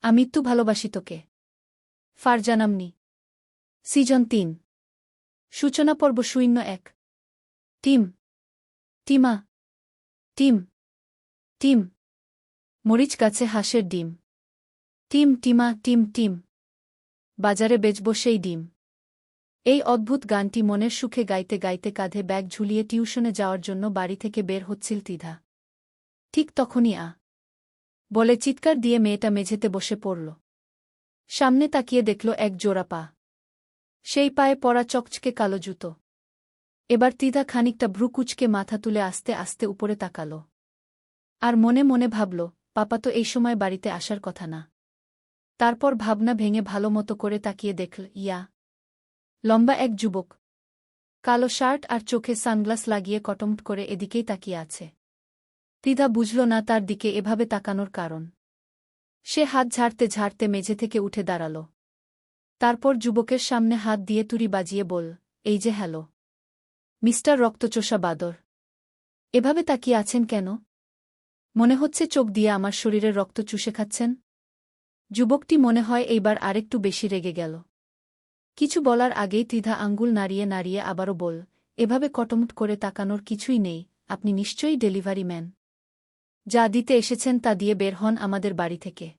আমৃত্যু ভালোবাসি তোকে। ফারজানামনি। সিজন ৩। সূচনা পর্ব ০১। টিম। টিমা। টিম। টিম। মরিচ গাছে হাঁসের ডিম। টিম টিমা টিম টিম। বাজারে বেচব সেই ডিম। এই অদ্ভুত গানটি মনের সুখে গাইতে গাইতে কাঁধে ব্যাগ ঝুলিয়ে টিউশনে যাওয়ার জন্য বাড়ি থেকে বের হচ্ছিল তিধা। ঠিক তখনই বলে চিৎকার দিয়ে মেয়েটা মেঝেতে বসে পড়ল। সামনে তাকিয়ে দেখল এক জোড়া পা। সেই পায়ে পরা চকচকে কালো জুতো। এবার তিধা খানিকটা ভ্রু কুঁচকে মাথা তুলে আস্তে আস্তে উপরে তাকাল। আর মনে মনে ভাবল, পাপা তো এই সময় বাড়িতে আসার কথা না। তারপর ভাবনা ভেঙে ভালো মতো করে তাকিয়ে দেখল, লম্বা এক যুবক। কালো শার্ট আর চোখে সানগ্লাস লাগিয়ে কটমট করে এদিকেই তাকিয়ে আছে। তিধা বুঝল না তার দিকে এভাবে তাকানোর কারণ। সে হাত ঝাড়তে ঝাড়তে মেঝে থেকে উঠে দাঁড়াল। তারপর যুবকের সামনে হাত দিয়ে তুড়ি বাজিয়ে বল, এই যে হ্যালো মিস্টার রক্তচোষা বাদর। এভাবে তাকিয়ে আছেন কেন? মনে হচ্ছে চোখ দিয়ে আমার শরীরের রক্ত চুষে খাচ্ছেন। যুবকটি মনে হয় এইবার আরেকটু বেশি রেগে গেল। কিছু বলার আগেই তিধা আঙ্গুল নাড়িয়ে নাড়িয়ে আবারও বল, এভাবে কটমট করে তাকানোর কিছুই নেই, আপনি নিশ্চয়ই ডেলিভারি ম্যান। যা দিতে এসেছেন তা দিয়ে বের হন আমাদের বাড়ি থেকে।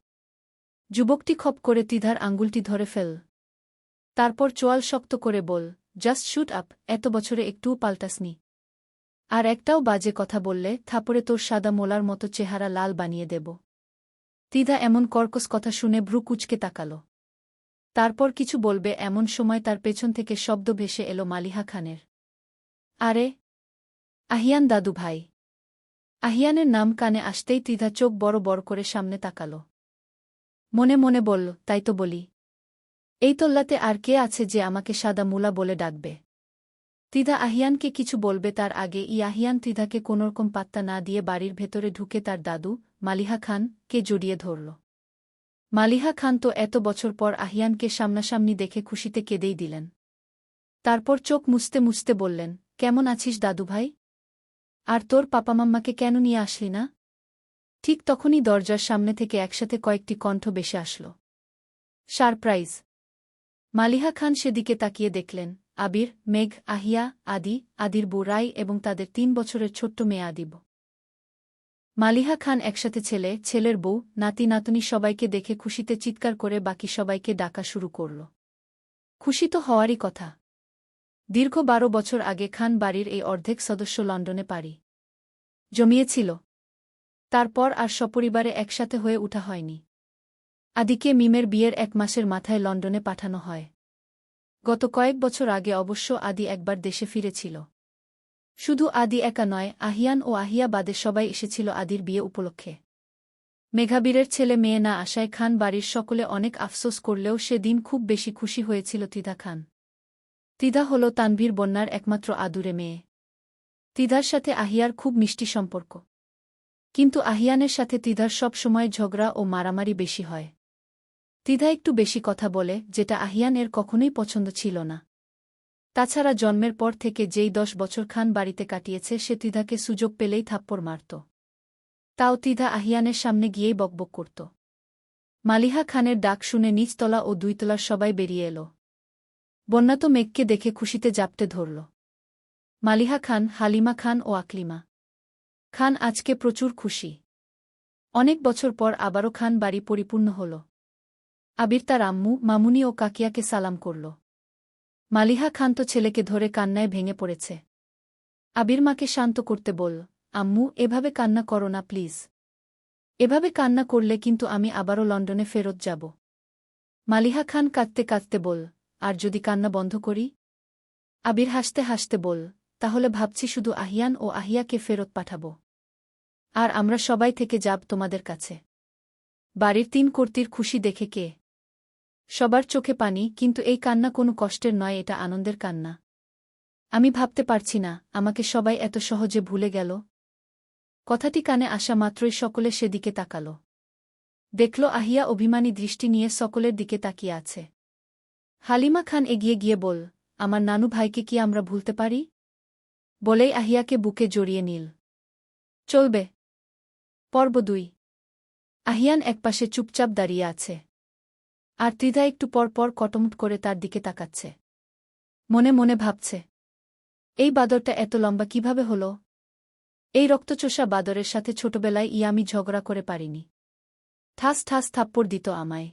যুবকটি খপ করে তিধার আঙ্গুলটি ধরে ফেল। তারপর চোয়াল শক্ত করে বল, জাস্ট শুট আপ, এত বছরে একটুও পাল্টাসনি। আর একটাও বাজে কথা বললে থাপড়ে তোর সাদা মোলার মতো চেহারা লাল বানিয়ে দেব। তিধা এমন কর্কশ কথা শুনে ভ্রু কুঁচকে তাকাল। তারপর কিছু বলবে এমন সময় তার পেছন থেকে শব্দ ভেসে এলো মালিহা খানের। আরে, আহিয়ান দাদু ভাই। আহিয়ানের নাম কানে আসতেই তিধা চোখ বড় বড় করে সামনে তাকাল। মনে মনে বলল, তাই তো বলি। এই তোল্লাতে আর কে আছে যে আমাকে সাদা মুলা বলে ডাকবে? তিধা আহিয়ানকে কিছু বলবে তার আগে আহিয়ান তিধাকে কোনোরকম পাত্তা না দিয়ে বাড়ির ভেতরে ঢুকে তার দাদু, মালিহা খানকে জড়িয়ে ধরল। মালিহা খান তো এত বছর পর আহিয়ানকে সামনাসামনি দেখে খুশিতে কেঁদেই দিলেন। তারপর চোখ মুছতে মুছতে বললেন, কেমন আছিস দাদুভাই? আর তোর পাপামাম্মাকে কেন নিয়ে আসলি না? ঠিক তখনই দরজার সামনে থেকে একসাথে কয়েকটি কণ্ঠ বেশে আসল। সারপ্রাইজ! মালিহা খান সেদিকে তাকিয়ে দেখলেন, আবির, মেঘ, আহিয়া, আদির বউ রাই এবং তাদের ৩ বছরের ছোট্ট মেয়ে আদিব। মালিহা খান একসাথে ছেলের বউ, নাতি নাতনি সবাইকে দেখে খুশিতে চিৎকার করে বাকি সবাইকে ডাকা শুরু করল। খুশি তো হওয়ারই কথা। দীর্ঘ ১২ বছর আগে খান বাড়ির এই অর্ধেক সদস্য লন্ডনে পাড়ি জমিয়েছিল। তারপর আর সপরিবারে একসাথে হয়ে উঠা হয়নি। আদিকে মিমের বিয়ের ১ মাসের মাথায় লন্ডনে পাঠানো হয়। গত কয়েক বছর আগে অবশ্য আদি একবার দেশে ফিরেছিল। শুধু আদি একা নয়, আহিয়ান ও আহিয়া বাদে সবাই এসেছিল আদির বিয়ে উপলক্ষে। মেঘাবীরের ছেলে মেয়ে না আসায় খান বাড়ির সকলে অনেক আফসোস করলেও সেদিন খুব বেশি খুশি হয়েছিল তিধা খান। তিধা হল তানভীর বন্যার একমাত্র আদুরে মেয়ে। তিধার সাথে আহিয়ার খুব মিষ্টি সম্পর্ক। কিন্তু আহিয়ানের সাথে তিধার সব সময় ঝগড়া ও মারামারি বেশি হয়। তিধা একটু বেশি কথা বলে, যেটা আহিয়ান এর কখনোই পছন্দ ছিল না। তাছাড়া জন্মের পর থেকে যেই ১০ বছর খান বাড়িতে কাটিয়েছে সে তিধাকে সুযোগ পেলেই থাপ্পড় মারত। তাও তিধা আহিয়ানের সামনে গিয়েই বকবক করত। মালিহা খানের ডাক শুনে নিচতলা ও ২ তলার সবাই বেরিয়ে এল। বন্যা তো মেঘকে দেখে খুশিতে জাপটে ধরল। মালিহা খান, হালিমা খান ও আকলিমা খান আজকে প্রচুর খুশি। অনেক বছর পর আবারও খান বাড়ি পরিপূর্ণ হল। আবির তার আম্মু, মামুনি ও কাকিয়াকে সালাম করল। মালিহা খান তো ছেলেকে ধরে কান্নায় ভেঙে পড়েছে। আবির মাকে শান্ত করতে বলল, আম্মু, এভাবে কান্না করো না প্লিজ। এভাবে কান্না করলে কিন্তু আমি আবারও লন্ডনে ফেরত যাব। মালিহা খান কাঁদতে কাঁদতে বল, আর যদি কান্না বন্ধ করি? আবির হাসতে হাসতে বল, তাহলে ভাবছি শুধু আহিয়ান ও আহিয়াকে ফেরত পাঠাব। আর আমরা সবাই থেকে যাব তোমাদের কাছে। বাড়ির ৩ কর্ত্রীর খুশি দেখে সবার চোখে পানি, কিন্তু এই কান্না কোনো কষ্টের নয়, এটা আনন্দের কান্না। আমি ভাবতে পারছি না, আমাকে সবাই এত সহজে ভুলে গেল। কথাটি কানে আসা মাত্রই সকলে সেদিকে তাকাল। দেখল আহিয়া অভিমানী দৃষ্টি নিয়ে সকলের দিকে তাকিয়ে আছে। হালিমা খান এগিয়ে গিয়ে বল, আমার নানু ভাইকে কি আমরা ভুলতে পারি? বলেই আহিয়াকে বুকে জড়িয়ে নিল। চলবে। পর্ব ২। আহিয়ান একপাশে চুপচাপ দাঁড়িয়ে আছে। আর ত্রিধা একটু পর পর কটমট করে তার দিকে তাকাচ্ছে। মনে মনে ভাবছে, এই বাদরটা এত লম্বা কিভাবে হল? এই রক্তচোষা বাদরের সাথে ছোটবেলায় আমি ঝগড়া করে পারিনি। ঠাস ঠাস থাপ্পড় দিত আমায়।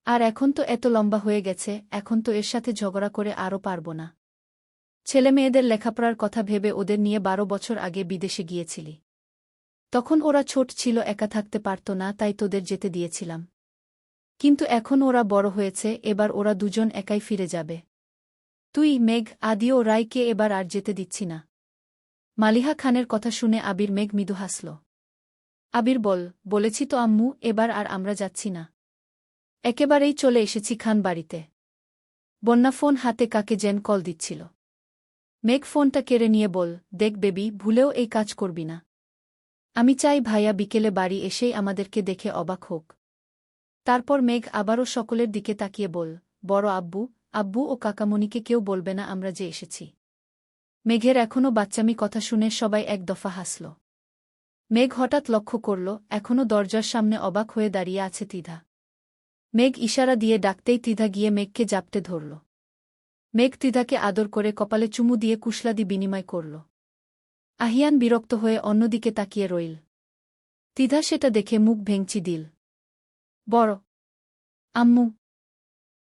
আর এখন তো এত লম্বা হয়ে গেছে, এখন তো এর সাথে ঝগড়া করে আরও পারব না। ছেলেমেয়েদের লেখাপড়ার কথা ভেবে ওদের নিয়ে 12 বছর আগে বিদেশে গিয়েছিলি। তখন ওরা ছোট ছিল, একা থাকতে পারত না, তাই তোদের যেতে দিয়েছিলাম। কিন্তু এখন ওরা বড় হয়েছে, এবার ওরা দুজন একাই ফিরে যাবে। তুই, মেঘ, আদি ও রায়কে এবার আর যেতে দিচ্ছি না। মালিহা খানের কথা শুনে আবির মেঘ মৃদু হাসল। আবির বলেছি তো আম্মু, এবার আর আমরা যাচ্ছি না। একেবারেই চলে এসেছি খান বাড়িতে। বন্যা ফোন হাতে কাকে যেন কল দিচ্ছিল। মেঘ ফোনটা কেড়ে নিয়ে দেখ বেবি, ভুলেও এই কাজ করবি না। আমি চাই ভাইয়া বিকেলে বাড়ি এসেই আমাদেরকে দেখে অবাক হোক। তারপর মেঘ আবারও সকলের দিকে তাকিয়ে বড় আব্বু ও কাকামণিকে কেউ বলবে না আমরা যে এসেছি। মেঘের এখনও বাচ্চামি কথা শুনে সবাই এক দফা হাসল। মেঘ হঠাৎ লক্ষ্য করল, এখনও দরজার সামনে অবাক হয়ে দাঁড়িয়ে আছে ত্রিধা। মেঘ ইশারা দিয়ে ডাকতেই ত্রিধা গিয়ে মেঘকে জাপটে ধরল। মেঘ ত্রিধাকে আদর করে কপালে চুমু দিয়ে কুশলাদি বিনিময় করল। আহিয়ান বিরক্ত হয়ে অন্যদিকে তাকিয়ে রইল। ত্রিধা সেটা দেখে মুখ ভেঙচি দিল। বড় আম্মু,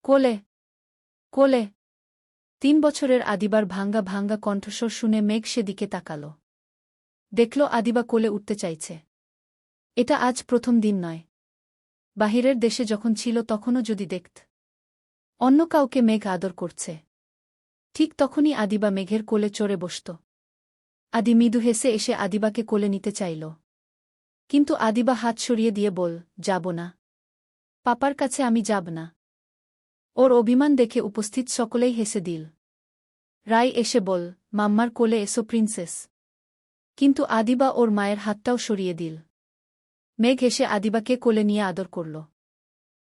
কোলে কোলে। 3 বছরের আদিবার ভাঙ্গা ভাঙ্গা কণ্ঠস্বর শুনে মেঘ সেদিকে তাকাল। দেখল আদিবা কোলে উঠতে চাইছে। এটা আজ প্রথম দিন নয়। বাহিরের দেশে যখন ছিল তখনও যদি দেখত অন্য কাউকে মেঘ আদর করছে, ঠিক তখনই আদিবা মেঘের কোলে চড়ে বসত। আদি মৃদু হেসে এসে আদিবাকে কোলে নিতে চাইল। কিন্তু আদিবা হাত সরিয়ে দিয়ে যাব না। পাপার কাছে আমি যাব না। ওর অভিমান দেখে উপস্থিত সকলেই হেসে দিল। রায় এসে মাম্মার কোলে এসো প্রিন্সেস। কিন্তু আদিবা ওর মায়ের হাতটাও সরিয়ে দিল। মেঘ হেসে আদিবাকে কোলে নিয়ে আদর করল।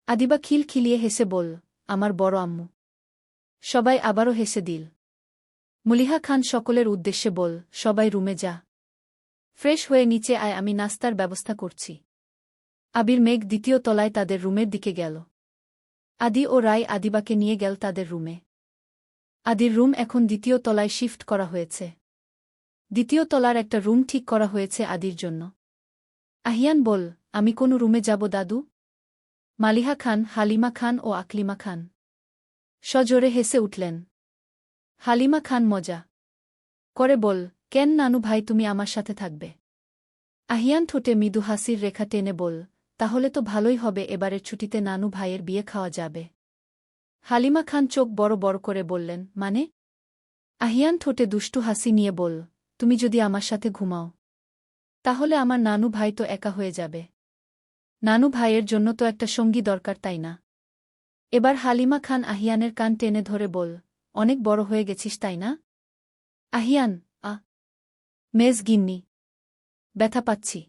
আদিবা খিলখিলিয়ে হেসে আমার বড় আম্মু। সবাই আবারও হেসে দিল। মলিহা খান সকলের উদ্দেশ্যে সবাই রুমে যা। ফ্রেশ হয়ে নিচে আয়, আমি নাস্তার ব্যবস্থা করছি। আবির মেঘ দ্বিতীয় তলায় তাদের রুমের দিকে গেল। আদি ও রায় আদিবাকে নিয়ে গেল তাদের রুমে। আদির রুম এখন দ্বিতীয় তলায় শিফট করা হয়েছে। দ্বিতীয় তলার একটা রুম ঠিক করা হয়েছে আদির জন্য। আহিয়ান আমি কোন রুমে যাব দাদু? মালিহা খান, হালিমা খান ও আকলিমা খান সজোরে হেসে উঠলেন। হালিমা খান মজা করে কেন নানু ভাই, তুমি আমার সাথে থাকবে? আহিয়ান ঠোঁটে মৃদু হাসির রেখা টেনে তাহলে তো ভালোই হবে, এবারের ছুটিতে নানু ভাইয়ের বিয়ে খাওয়া যাবে। হালিমা খান চোখ বড় বড় করে বললেন, মানে? আহিয়ান ঠোঁটে দুষ্টু হাসি নিয়ে তুমি যদি আমার সাথে ঘুমাও তাহলে আমার নানু ভাই তো একা হয়ে যাবে। নানু ভাইয়ের জন্য তো একটা সঙ্গী দরকার, তাই না? এবার হালিমা খান আহিয়ানের কান টেনে ধরে অনেক বড় হয়ে গেছিস, তাই না? আহিয়ান মেজ গিন্নি, ব্যথা পাচ্ছি।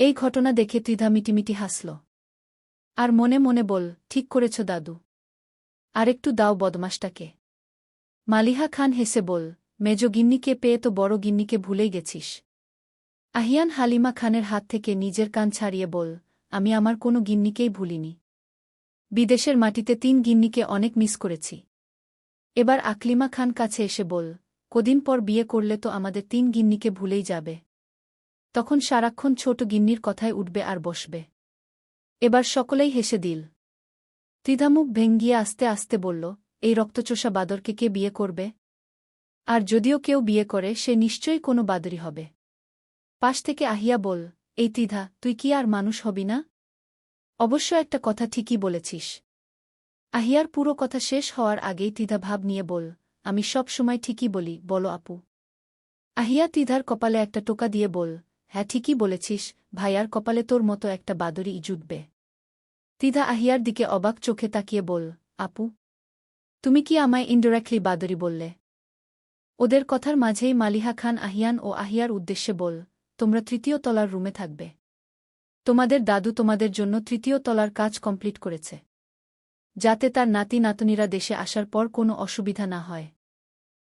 এই ঘটনা দেখে ত্রিধা মিটিমিটি হাসল। আর মনে মনে ঠিক করেছ দাদু, আরেকটু দাও বদমাসটাকে। মালিহা খান হেসে মেজ গিন্নিকে পেয়ে তো বড় গিন্নিকে ভুলেই গেছিস। আহিয়ান হালিমা খানের হাত থেকে নিজের কান ছাড়িয়ে আমি আমার কোনো গিন্নিকেই ভুলিনি। বিদেশের মাটিতে 3 গিন্নিকে অনেক মিস করেছি। এবার আকলিমা খান কাছে এসে কদিন পর বিয়ে করলে তো আমাদের 3 গিন্নিকে ভুলেই যাবে। তখন সারাক্ষণ ছোট গিন্নির কথায় উঠবে আর বসবে। এবার সকলেই হেসে দিল। ত্রিধা মুখ ভেঙ্গিয়ে আস্তে আস্তে এই রক্তচোষা বাদরকে কে বিয়ে করবে? আর যদিও কেউ বিয়ে করে, সে নিশ্চয়ই কোনো বাদরি হবে। পাশ থেকে আহিয়া এই ত্রিধা, তুই কি আর মানুষ হবি না? অবশ্য একটা কথা ঠিকই বলেছিস। আহিয়ার পুরো কথা শেষ হওয়ার আগেই ত্রিধা ভাব নিয়ে আমি সব সময় ঠিকই বলি, বলো আপু। আহিয়া ত্রিধার কপালে একটা টোকা দিয়ে হ্যাঁ ঠিকই বলেছিস, ভাইয়ার কপালে তোর মতো একটা বাদরি জুটবে। ত্রিধা আহিয়ার দিকে অবাক চোখে তাকিয়ে আপু, তুমি কি আমায় ইনডাইরেক্টলি বাদরি বললে? ওদের কথার মাঝেই মালিহা খান আহিয়ান ও আহিয়ার উদ্দেশ্যে তোমরা 3য় তলার রুমে থাকবে। তোমাদের দাদু তোমাদের জন্য 3য় তলার কাজ কমপ্লিট করেছে, যাতে তার নাতি নাতনিরা দেশে আসার পর কোনো অসুবিধা না হয়।